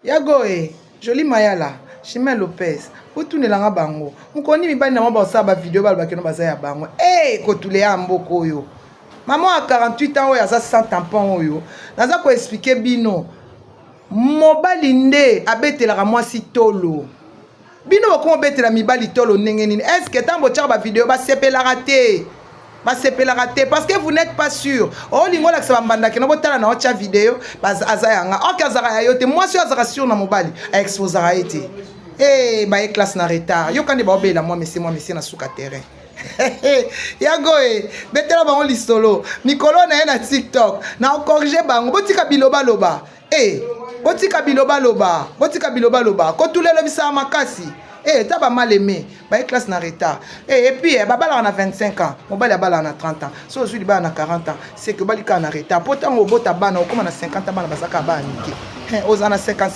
Yagoe, Jolie Mayala, Chimène Lopez, Otunelanga bango. Mukoni mibali na maba osaba video bal bakeno bazaya bango. Eh, kotule ya mboko yo. Maman a 48 ans oyo aza 100 tampon oyo. Naza ko expliquer bino. Mobali nde abetelaka mwasi tolo. Bino bako betela mibali tolo ndenge nini. Est-ce que tambo tchaka ba video ba sepelaka te? Ba sepelaka te parce que vous n'êtes pas sûr. Oh lingo la ksa banda ke no botala na ocha video baz azayanga. OK azaka ya yote mwasi azaka sûr na mobali a exposera ete. Eh ba e classe na retard. Yo kande ba obela moi monsieur na suka terrain. Yagoe betela bango lisolo. Mikolo na ye na TikTok. Na corriger bango botika biloba loba. Eh botika biloba loba. Botika biloba loba. Ko tulelo bisa makasi. Eh, t'as pas mal aimé. Bah, classe na retard. Et puis, Babala on a 25 ans. Mobile Babala on a 30 ans. So, je suis on a 40 ans. C'est que Balika on a retard. Pourtant, au bout, t'as ban, comme on a 50 ans, on a 50 ans.